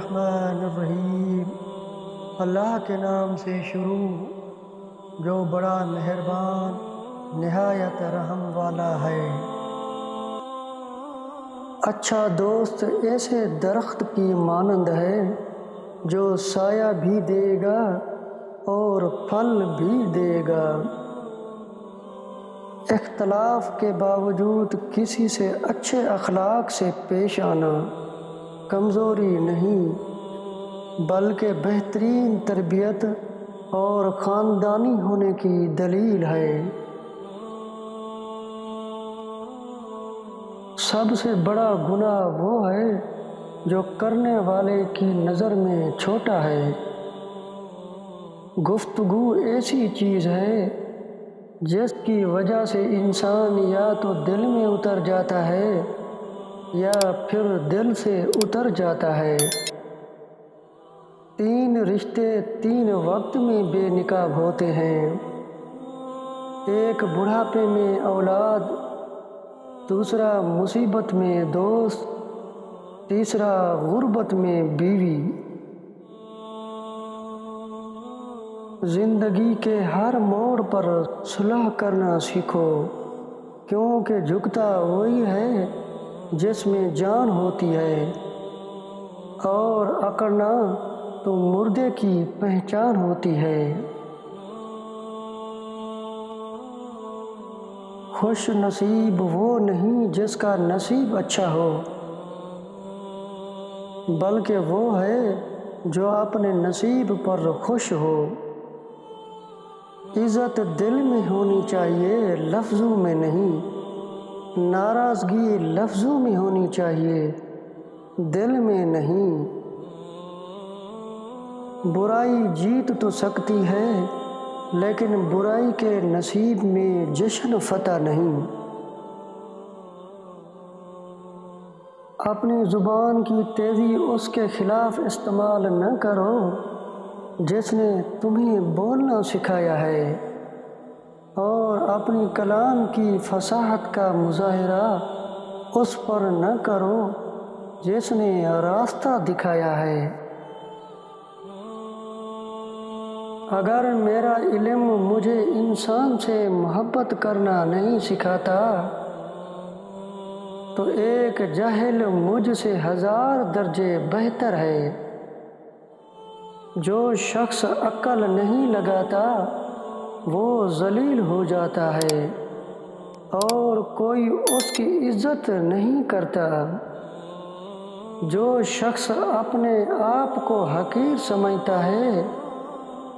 الرحمن الرحیم۔ اللہ کے نام سے شروع جو بڑا مہربان نہایت رحم والا ہے۔ اچھا دوست ایسے درخت کی مانند ہے جو سایہ بھی دے گا اور پھل بھی دے گا۔ اختلاف کے باوجود کسی سے اچھے اخلاق سے پیش آنا کمزوری نہیں بلکہ بہترین تربیت اور خاندانی ہونے کی دلیل ہے۔ سب سے بڑا گناہ وہ ہے جو کرنے والے کی نظر میں چھوٹا ہے۔ گفتگو ایسی چیز ہے جس کی وجہ سے انسان یا تو دل میں اتر جاتا ہے یا پھر دل سے اتر جاتا ہے۔ 3 رشتے 3 وقت میں بے نقاب ہوتے ہیں، ایک بڑھاپے میں اولاد، دوسرا مصیبت میں دوست، تیسرا غربت میں بیوی۔ زندگی کے ہر موڑ پر صلح کرنا سیکھو، کیونکہ جھکتا وہی ہے جس میں جان ہوتی ہے، اور اکڑنا تو مردے کی پہچان ہوتی ہے۔ خوش نصیب وہ نہیں جس کا نصیب اچھا ہو، بلکہ وہ ہے جو اپنے نصیب پر خوش ہو۔ عزت دل میں ہونی چاہیے، لفظوں میں نہیں۔ ناراضگی لفظوں میں ہونی چاہیے، دل میں نہیں۔ برائی جیت تو سکتی ہے لیکن برائی کے نصیب میں جشن فتح نہیں۔ اپنی زبان کی تیزی اس کے خلاف استعمال نہ کرو جس نے تمہیں بولنا سکھایا ہے، اور اپنی کلام کی فصاحت کا مظاہرہ اس پر نہ کرو جس نے راستہ دکھایا ہے۔ اگر میرا علم مجھے انسان سے محبت کرنا نہیں سکھاتا تو ایک جاہل مجھ سے 1000 درجے بہتر ہے۔ جو شخص عقل نہیں لگاتا وہ ذلیل ہو جاتا ہے اور کوئی اس کی عزت نہیں کرتا۔ جو شخص اپنے آپ کو حقیر سمجھتا ہے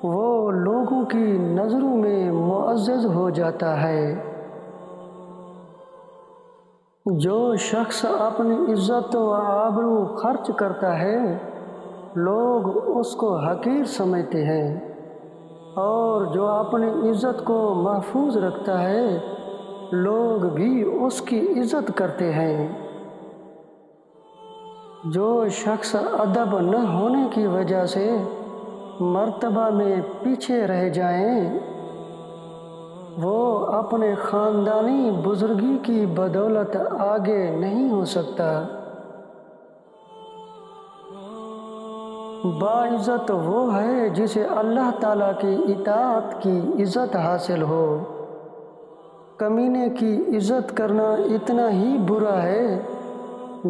وہ لوگوں کی نظروں میں معزز ہو جاتا ہے۔ جو شخص اپنی عزت و آبرو خرچ کرتا ہے لوگ اس کو حقیر سمجھتے ہیں، اور جو اپنی عزت کو محفوظ رکھتا ہے لوگ بھی اس کی عزت کرتے ہیں۔ جو شخص ادب نہ ہونے کی وجہ سے مرتبہ میں پیچھے رہ جائیں وہ اپنے خاندانی بزرگی کی بدولت آگے نہیں ہو سکتا۔ باعزت وہ ہے جسے اللہ تعالیٰ کی اطاعت کی عزت حاصل ہو۔ کمینے کی عزت کرنا اتنا ہی برا ہے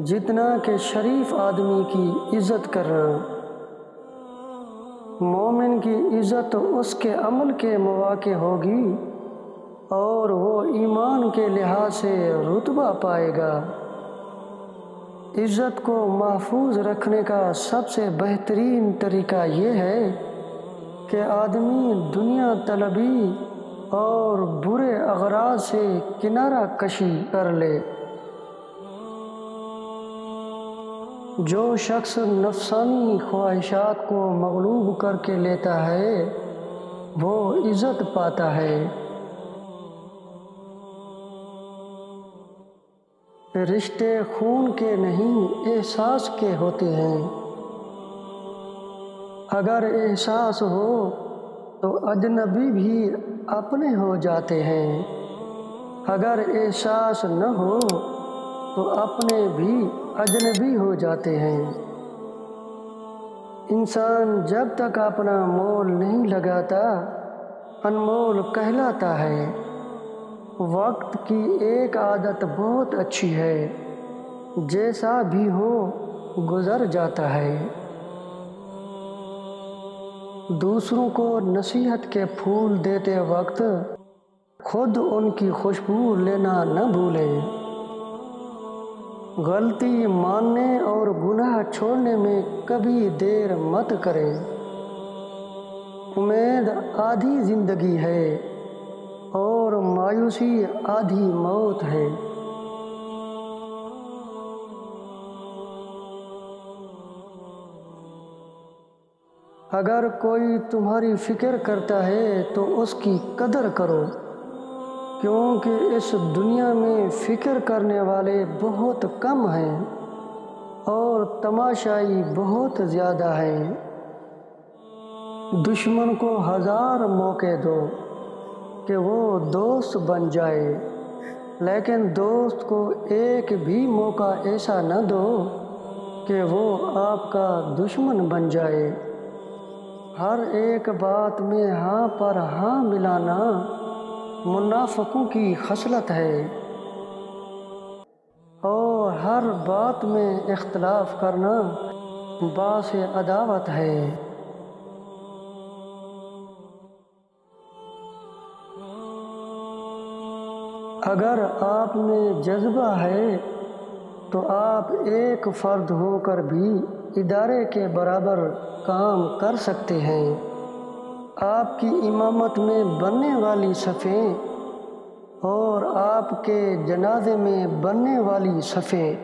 جتنا کہ شریف آدمی کی عزت کرنا۔ مومن کی عزت اس کے عمل کے مواقع ہوگی اور وہ ایمان کے لحاظ سے رتبہ پائے گا۔ عزت کو محفوظ رکھنے کا سب سے بہترین طریقہ یہ ہے کہ آدمی دنیا طلبی اور برے اغراض سے کنارہ کشی کر لے۔ جو شخص نفسانی خواہشات کو مغلوب کر کے لیتا ہے وہ عزت پاتا ہے۔ رشتے خون کے نہیں احساس کے ہوتے ہیں۔ اگر احساس ہو تو اجنبی بھی اپنے ہو جاتے ہیں، اگر احساس نہ ہو تو اپنے بھی اجنبی ہو جاتے ہیں۔ انسان جب تک اپنا مول نہیں لگاتا انمول کہلاتا ہے۔ وقت کی ایک عادت بہت اچھی ہے، جیسا بھی ہو گزر جاتا ہے۔ دوسروں کو نصیحت کے پھول دیتے وقت خود ان کی خوشبو لینا نہ بھولیں۔ غلطی ماننے اور گناہ چھوڑنے میں کبھی دیر مت کریں۔ امید آدھی زندگی ہے اور مایوسی آدھی موت ہے۔ اگر کوئی تمہاری فکر کرتا ہے تو اس کی قدر کرو، کیونکہ اس دنیا میں فکر کرنے والے بہت کم ہیں اور تماشائی بہت زیادہ ہیں۔ دشمن کو 1000 موقع دو کہ وہ دوست بن جائے، لیکن دوست کو ایک بھی موقع ایسا نہ دو کہ وہ آپ کا دشمن بن جائے۔ ہر ایک بات میں ہاں پر ہاں ملانا منافقوں کی خصلت ہے، اور ہر بات میں اختلاف کرنا باعث عداوت ہے۔ اگر آپ میں جذبہ ہے تو آپ ایک فرد ہو کر بھی ادارے کے برابر کام کر سکتے ہیں۔ آپ کی امامت میں بننے والی صفیں اور آپ کے جنازے میں بننے والی صفیں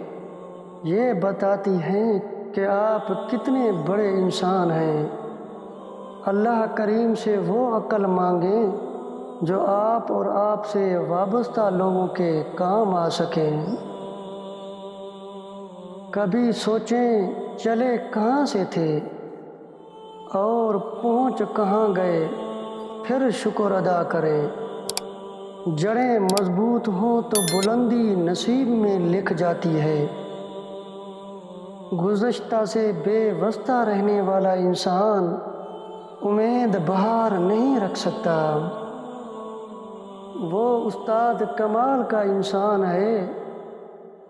یہ بتاتی ہیں کہ آپ کتنے بڑے انسان ہیں۔ اللہ کریم سے وہ عقل مانگیں جو آپ اور آپ سے وابستہ لوگوں کے کام آ سکیں۔ کبھی سوچیں چلے کہاں سے تھے اور پہنچ کہاں گئے، پھر شکر ادا کریں۔ جڑیں مضبوط ہوں تو بلندی نصیب میں لکھ جاتی ہے۔ گزشتہ سے بے واسطہ رہنے والا انسان امید بہار نہیں رکھ سکتا۔ وہ استاد کمال کا انسان ہے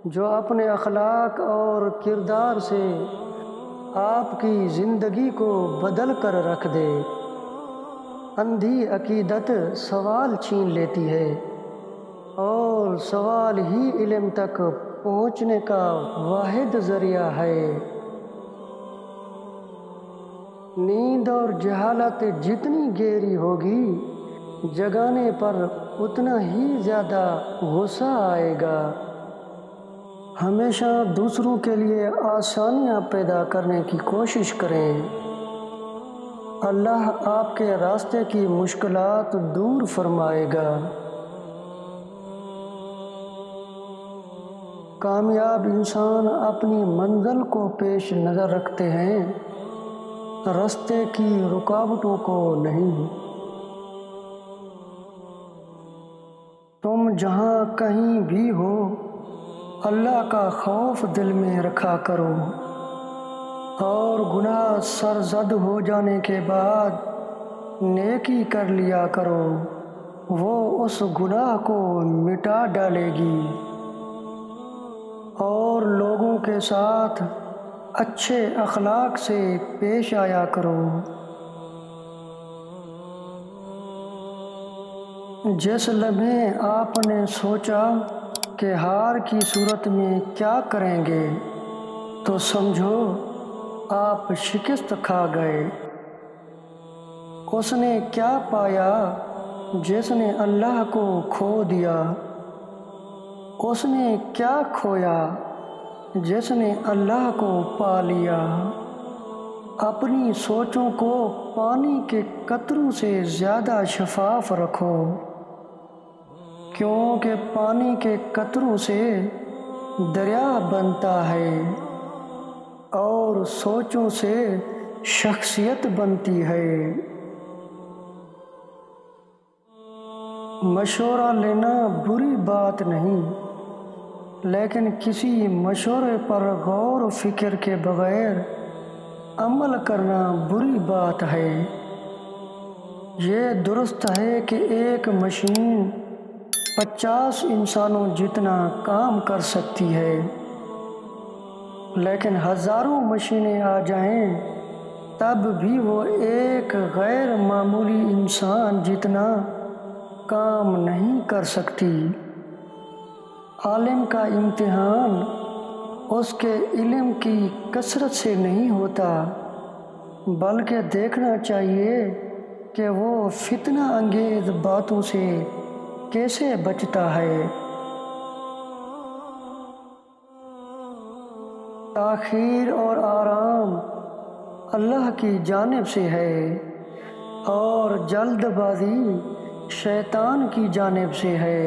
جو اپنے اخلاق اور کردار سے آپ کی زندگی کو بدل کر رکھ دے۔ اندھی عقیدت سوال چھین لیتی ہے اور سوال ہی علم تک پہنچنے کا واحد ذریعہ ہے۔ نیند اور جہالت جتنی گہری ہوگی، جگانے پر اتنا ہی زیادہ غصہ آئے گا۔ ہمیشہ دوسروں کے لیے آسانیاں پیدا کرنے کی کوشش کریں۔ اللہ آپ کے راستے کی مشکلات دور فرمائے گا۔ کامیاب انسان اپنی منزل کو پیش نظر رکھتے ہیں، راستے کی رکاوٹوں کو نہیں۔ تم جہاں کہیں بھی ہو، اللہ کا خوف دل میں رکھا کرو، اور گناہ سرزد ہو جانے کے بعد نیکی کر لیا کرو، وہ اس گناہ کو مٹا ڈالے گی۔ اور لوگوں کے ساتھ اچھے اخلاق سے پیش آیا کرو۔ جس لمحے آپ نے سوچا کہ ہار کی صورت میں کیا کریں گے، تو سمجھو آپ شکست کھا گئے۔ اس نے کیا پایا جس نے اللہ کو کھو دیا؟ اس نے کیا کھویا جس نے اللہ کو پا لیا؟ اپنی سوچوں کو پانی کے قطروں سے زیادہ شفاف رکھو، کیونکہ پانی کے قطروں سے دریا بنتا ہے اور سوچوں سے شخصیت بنتی ہے۔ مشورہ لینا بری بات نہیں، لیکن کسی مشورے پر غور و فکر کے بغیر عمل کرنا بری بات ہے۔ یہ درست ہے کہ ایک مشین 50 انسانوں جتنا کام کر سکتی ہے، لیکن ہزاروں مشینیں آ جائیں تب بھی وہ ایک غیر معمولی انسان جتنا کام نہیں کر سکتی۔ عالم کا امتحان اس کے علم کی کثرت سے نہیں ہوتا، بلکہ دیکھنا چاہیے کہ وہ فتنہ انگیز باتوں سے کیسے بچتا ہے۔ تاخیر اور آرام اللہ کی جانب سے ہے، اور جلد بازی شیطان کی جانب سے ہے۔